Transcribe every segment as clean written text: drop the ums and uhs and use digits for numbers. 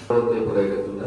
குறைக்கின்ற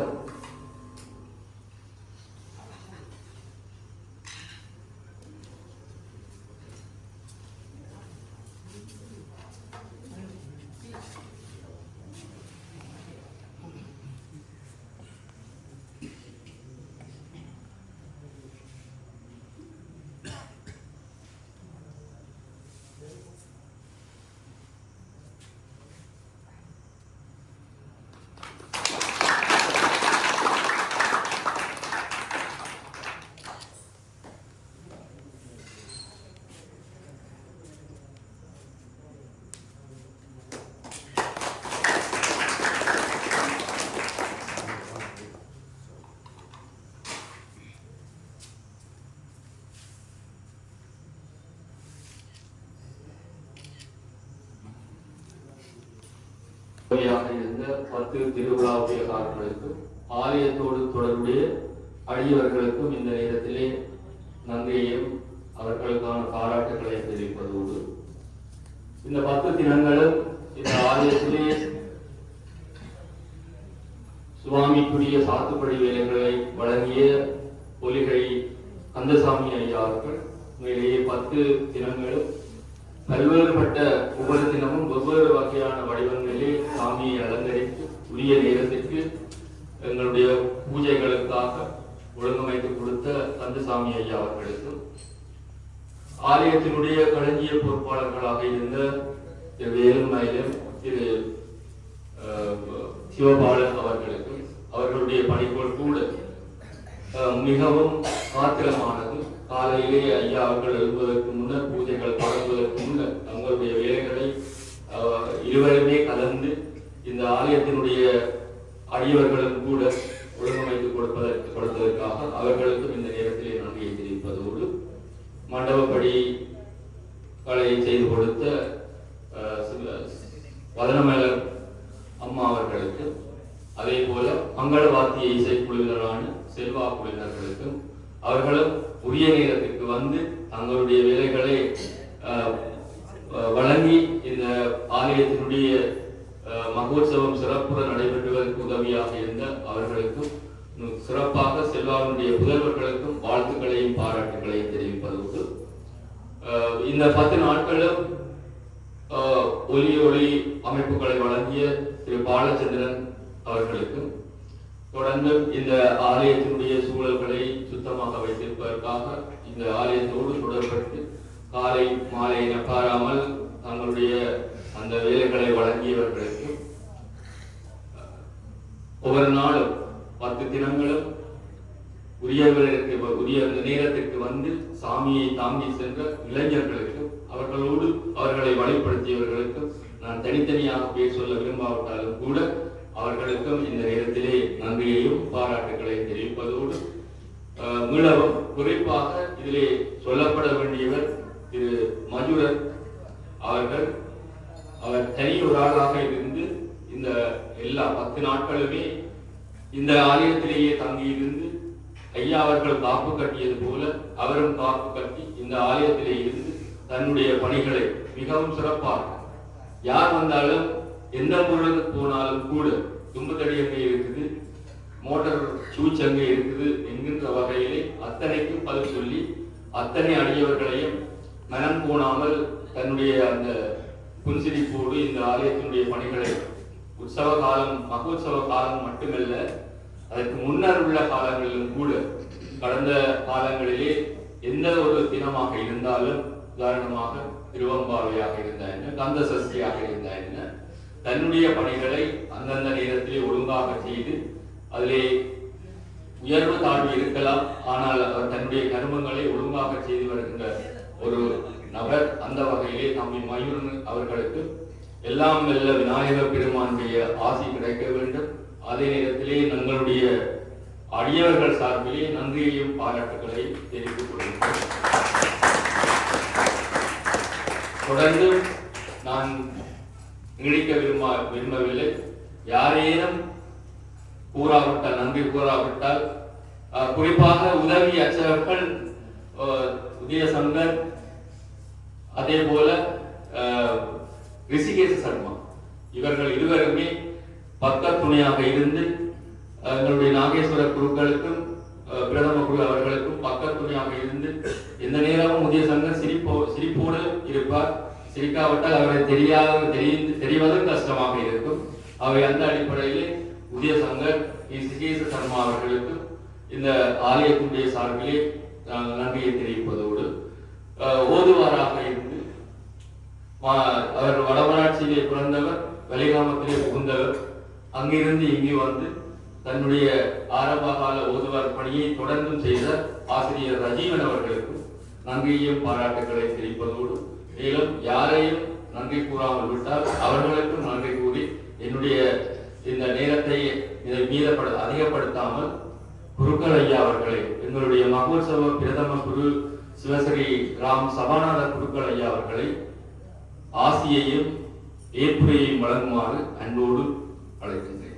இருந்த 10 திருவிழா ஊழியர்களுக்கும் ஆலயத்தோடு தொடர்புடைய அடியவர்களுக்கும் இந்த நேரத்திலே நன்றியையும் அவர்களுக்கான பாராட்டுகளை தெரிவிப்பதோடு இந்த 10 தினங்களும் இந்த ஆலயத்திலே சுவாமிக்குரிய சாத்துப்படி வேலைகளை வழங்கிய பொலிகை கந்தசாமி ஐயா அவர்கள் உண்மையிலேயே 10 தினங்களும் பல்வேறுபட்ட ஒவ்வொரு தினமும் வெவ்வேறு வகையான வடிவங்களிலே சாமியை அலங்கரித்து உரிய நேரத்திற்கு எங்களுடைய பூஜைகளுக்காக ஒழுங்கமைத்து கொடுத்த கந்தசாமி ஐயா அவர்களுக்கும் ஆலயத்தினுடைய களஞ்சிய பொறுப்பாளர்களாக இருந்த திரு வேலுமயிலும் திரு சிவபாலன் அவர்களுக்கும் அவர்களுடைய பணிகள் கூட மிகவும் காத்திரமானது. காலையிலே ஐயா அவர்கள் எழுதுவதற்கு முன்னர் பூஜைகள் தொடங்குவதற்கு முன்னர் தங்களுடைய வேலைகளை இருவருமே கலந்து இந்த ஆலயத்தினுடைய அடியவர்களும் கூட ஒழுங்கமைத்து கொடுத்ததற்காக அவர்களுக்கும் இந்த நேரத்திலே நன்றியை தெரிவிப்பதோடு மண்டபப்படிகளை செய்து கொடுத்த வதனமேலர் அம்மா அவர்களுக்கு, அதே போல மங்கள வாத்திய இசைக்குழுவினரான செல்வா குழுவினர்களுக்கும் அவர்களும் உரிய நேரத்திற்கு வந்து தங்களுடைய வேலைகளை வழங்கி இந்த ஆலயத்தினுடைய மகோத்சவம் சிறப்புற நடைபெற்றுவதற்கு உதவியாக இருந்த அவர்களுக்கும் சிறப்பாக செல்வாவினுடைய புதல்வர்களுக்கும் வாழ்த்துக்களையும் பாராட்டுகளையும் தெரிவிப்பதோடு இந்த 10 நாட்களும் ஒலி அமைப்புகளை வழங்கிய திரு பாலச்சந்திரன் அவர்களுக்கும் தொடர்ந்து இந்த ஆலயத்தினுடைய சூழல்களை சுத்தமாக வைத்திருப்பதற்காக இந்த ஆலயத்தோடு தொடர்பட்டு காலை மாலை பாராமல் தங்களுடைய அந்த வேலைகளை வழங்கியவர்களுக்கு ஒவ்வொரு நாளும் 10 தினங்களும் உரிய நேரத்திற்கு வந்து சாமியை தாங்கி சென்ற இளைஞர்களுக்கும் அவர்களோடு அவர்களை வழிபடுத்தியவர்களுக்கும் நான் தனித்தனியாக பேர் சொல்ல விரும்பாவிட்டாலும் கூட அவர்களுக்கும் இந்த நேரத்திலே நன்றியையும் பாராட்டுகளையும் தெரிவிப்பதோடு மீளவும் குறிப்பாக இதிலே சொல்லப்பட வேண்டியவர் திரு மஜூரன் அவர்கள். அவர் தனி ஒரு ஆளாக இருந்து இந்த எல்லா 10 நாட்களுமே இந்த ஆலயத்திலேயே தங்கியிருந்து ஐயா அவர்கள் காப்பு கட்டியது போல அவரும் காப்பு கட்டி இந்த ஆலயத்திலே இருந்து தன்னுடைய பணிகளை மிகவும் சிறப்பாக யார் வந்தாலும் எந்த பொருளுக்கு போனாலும் கூட தும்புத்தடி அங்கே இருக்குது, மோட்டார் சூச் அங்கே இருக்குது என்கின்ற வகையிலே அத்தனைக்கும் பதில் சொல்லி அத்தனை அடியவர்களையும் மனம் போனாமல் தன்னுடைய அந்த புன்சிரிப்போடு இந்த ஆலயத்தினுடைய பணிகளை உற்சவ காலம் மகோத்சவ காலம் மட்டுமல்ல அதற்கு முன்னர் உள்ள காலங்களிலும் கூட கடந்த காலங்களிலே எந்த ஒரு தினமாக இருந்தாலும் உதாரணமாக திருவம்பாவையாக இருந்தா என்ன, கந்த சஷ்டியாக இருந்தா என்ன, தன்னுடைய பணிகளை அந்தந்த நேரத்திலே ஒழுங்காக செய்து அதிலே உயர்வு தாழ்வு இருக்கலாம், ஆனால் அவர் தன்னுடைய கர்மங்களை ஒழுங்காக செய்து வருகின்ற ஒரு நபர். அந்த வகையிலே தம்பி மயூரன் அவர்களுக்கு எல்லாம் வெல்ல விநாயக பெருமானுடைய ஆசி கிடைக்க வேண்டும். அதே நேரத்திலே தங்களுடைய அடியவர்கள் சார்பிலே நன்றியையும் பாராட்டுகளை தெரிவித்துக் கொள்கிறேன். தொடர்ந்து நான் நீடிக்க விரும்பவில்லை. யாரேனும் கூறாவிட்டால் நன்றி கூறாவிட்டால் குறிப்பாக உதவி அச்சகர்கள் உதயசங்கர் அதே போல ரிஷிகேஷ் சர்மா இவர்கள் இருவருமே பக்கத்துணையாக இருந்து எங்களுடைய நாகேஸ்வர குருக்களுக்கும் பிரதம குரு அவர்களுக்கும் பக்கத்துணையாக இருந்து எந்த நேரமும் உதய சங்கர் சிரிப்போடு இருப்பார். சிரிக்காவிட்டால் அவரை தெரிவதும் கஷ்டமாக இருக்கும். அவை அந்த அடிப்படையிலே உதய சங்கர் சிகேச சர்மா அவர்களுக்கு இந்த ஆலயத்தினுடைய சார்பிலே நன்றியை தெரிவிப்பதோடு ஓதுவாராக இருந்து அவர் வடமராட்சியிலே பிறந்தவர், வெளிகாமத்திலே புகுந்தவர். அங்கிருந்து இங்கு வந்து தன்னுடைய ஆரம்பகால ஓதுவார் பணியை தொடர்ந்தும் செய்த ஆசிரியர் ரஜீவன் அவர்களுக்கு நன்றியையும் பாராட்டுகளை தெரிவிப்பதோடு, மேலும் யாரையும் நன்றி கூறாமல் விட்டால் அவர்களுக்கும் நன்றி கூறி என்னுடைய இந்த நேரத்தை இதை அதிகப்படுத்தாமல் குருக்கள் ஐயா அவர்களை, எங்களுடைய மகோத்சவ பிரதம குரு சிவஸ்ரீ ராம் சபாநாத குருக்கள் ஐயா அவர்களை ஆசியையும் ஏற்புரையையும் வழங்குமாறு அன்போடு அழைக்கின்றேன்.